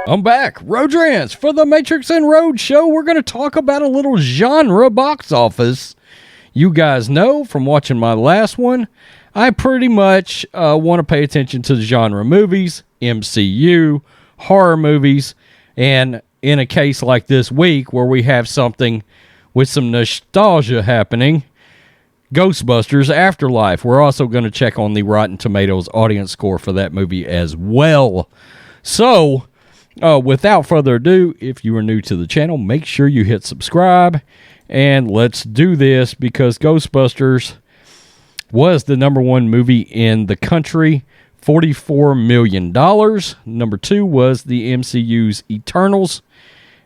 I'm back. Rodrance for the Matrix and Road Show. We're going to talk about a little genre box office. You guys know from watching my last one, I pretty much want to pay attention to the genre movies, MCU, horror movies, and in a case like this week where we have something with some nostalgia happening, Ghostbusters Afterlife. We're also going to check on the Rotten Tomatoes audience score for that movie as well. So, without further ado, if you are new to the channel, make sure you hit subscribe, and let's do this because Ghostbusters was the number one movie in the country, $44 million. Number two was the MCU's Eternals,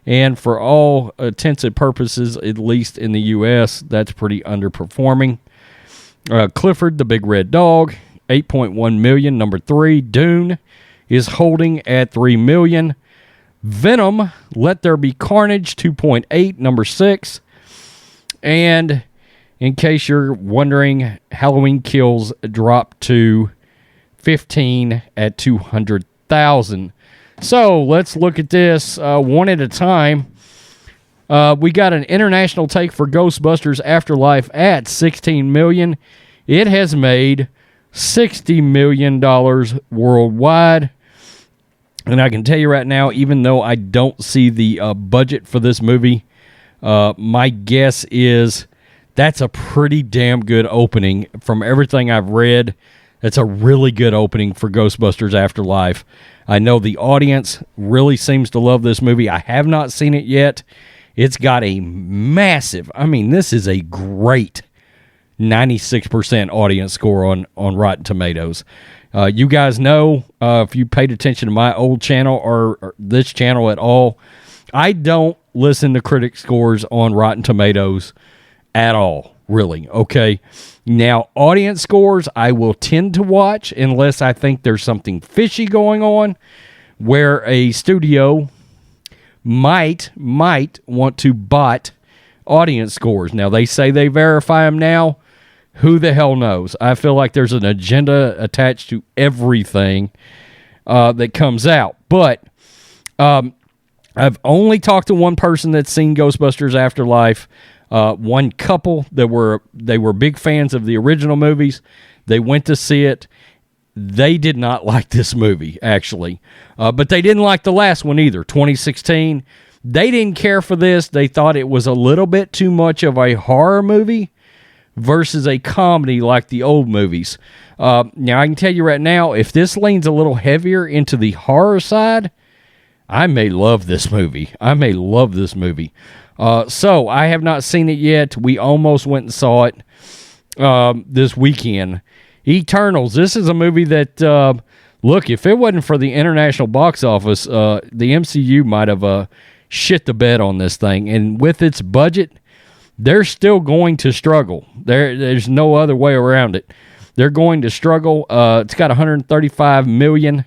and for all intents and purposes, at least in the U.S., that's pretty underperforming. Clifford the Big Red Dog, $8.1 million. Number three, Dune, is holding at $3 million. Venom, Let There Be Carnage, 2.8, number 6. And in case you're wondering, Halloween Kills dropped to 15 at 200,000. So let's look at this one at a time. We got an international take for Ghostbusters Afterlife at $16 million. It has made $60 million worldwide. And I can tell you right now, even though I don't see the budget for this movie, my guess is that's a pretty damn good opening. From everything I've read, it's a really good opening for Ghostbusters Afterlife. I know the audience really seems to love this movie. I have not seen it yet. It's got a massive, this is a great 96% audience score on Rotten Tomatoes. You guys know, if you paid attention to my old channel or this channel at all, I don't listen to critic scores on Rotten Tomatoes at all, really, okay? Now, audience scores I will tend to watch unless I think there's something fishy going on where a studio might want to bot audience scores. Now, they say they verify them now. Who the hell knows? I feel like there's an agenda attached to everything that comes out. But I've only talked to one person that's seen Ghostbusters Afterlife. One couple that were big fans of the original movies. They went to see it. They did not like this movie, actually. But they didn't like the last one either, 2016. They didn't care for this. They thought it was a little bit too much of a horror movie versus a comedy like the old movies. Now, I can tell you right now, if this leans a little heavier into the horror side, I may love this movie. So, I have not seen it yet. We almost went and saw it this weekend. Eternals. This is a movie that, look, if it wasn't for the international box office, the MCU might have shit the bed on this thing. And with its budget, they're still going to struggle. There's no other way around it. They're going to struggle. It's got $135 million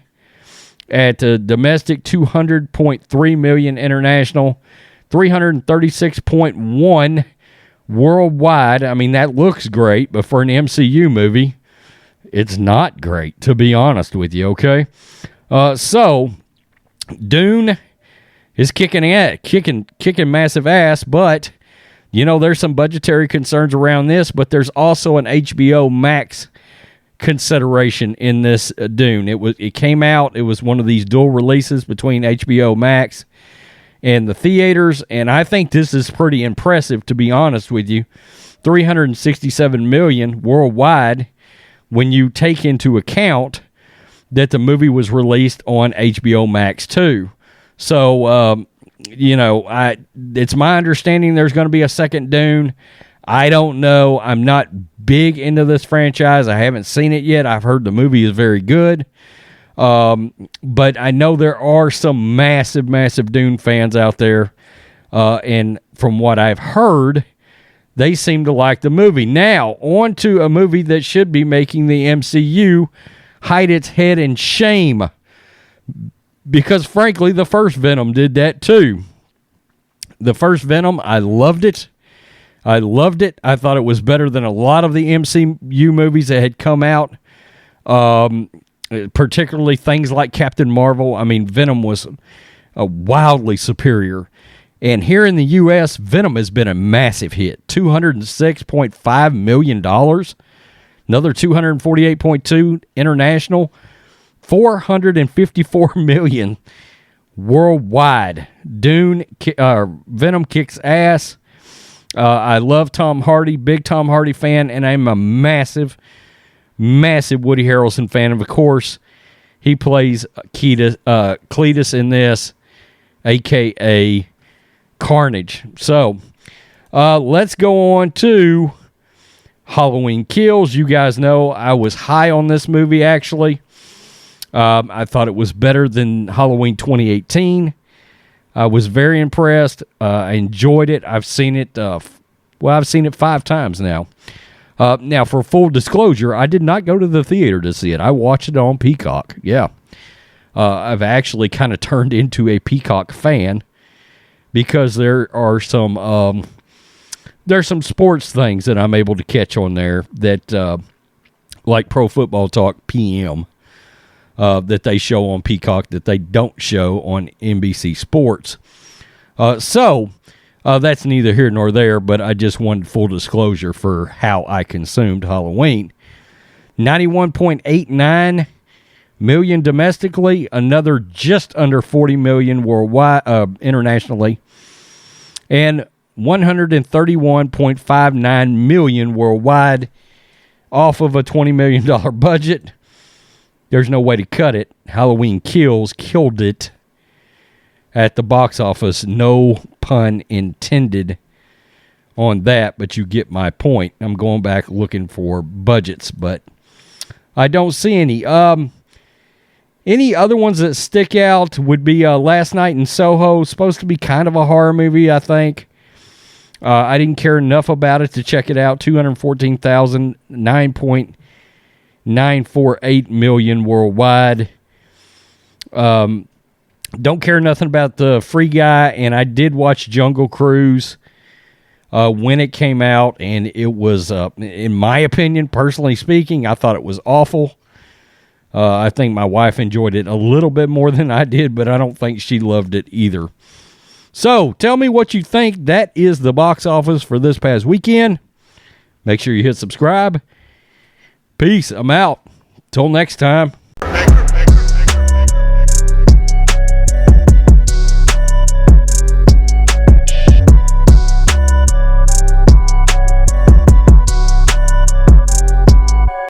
at domestic, $200.3 million international, $336.1 worldwide. That looks great, but for an MCU movie, it's not great, to be honest with you, okay? So, Dune is kicking massive ass, but there's some budgetary concerns around this, but there's also an HBO Max consideration in this Dune. It came out. It was one of these dual releases between HBO Max and the theaters, and I think this is pretty impressive, to be honest with you. $367 million worldwide when you take into account that the movie was released on HBO Max too. So, it's my understanding there's going to be a second Dune. I don't know. I'm not big into this franchise. I haven't seen it yet. I've heard the movie is very good. But I know there are some massive Dune fans out there. And from what I've heard, they seem to like the movie. Now, on to a movie that should be making the MCU hide its head in shame. Because, frankly, the first Venom did that too. The first Venom, I loved it. I thought it was better than a lot of the MCU movies that had come out. Particularly things like Captain Marvel. Venom was wildly superior. And here in the U.S., Venom has been a massive hit. $206.5 million. Another $248.2 international. $454 million worldwide. Venom kicks ass. I love Tom Hardy, big Tom Hardy fan, and I'm a massive Woody Harrelson fan. Of course, he plays Cletus in this, a.k.a. Carnage. So, let's go on to Halloween Kills. You guys know I was high on this movie, actually. I thought it was better than Halloween 2018. I was very impressed. I enjoyed it. I've seen it. I've seen it 5 times now. Now, for full disclosure, I did not go to the theater to see it. I watched it on Peacock. Yeah, I've actually kind of turned into a Peacock fan because there's some sports things that I'm able to catch on there that, like Pro Football Talk PM. That they show on Peacock that they don't show on NBC Sports. So that's neither here nor there, but I just wanted full disclosure for how I consumed Halloween. $91.89 million domestically, another just under $40 million worldwide, internationally, and $131.59 million worldwide off of a $20 million budget. There's no way to cut it. Halloween Kills killed it at the box office. No pun intended on that, but you get my point. I'm going back looking for budgets, but I don't see any. Any other ones that stick out would be Last Night in Soho. Supposed to be kind of a horror movie, I think. I didn't care enough about it to check it out. 214,000, 9.948 million worldwide. Don't care nothing about the Free Guy, and I did watch Jungle Cruise when it came out, and it was, in my opinion, personally speaking, I thought it was awful. I think my wife enjoyed it a little bit more than I did, but I don't think she loved it either. So, tell me what you think. That is the box office for this past weekend. Make sure you hit subscribe. Peace. I'm out. Till next time.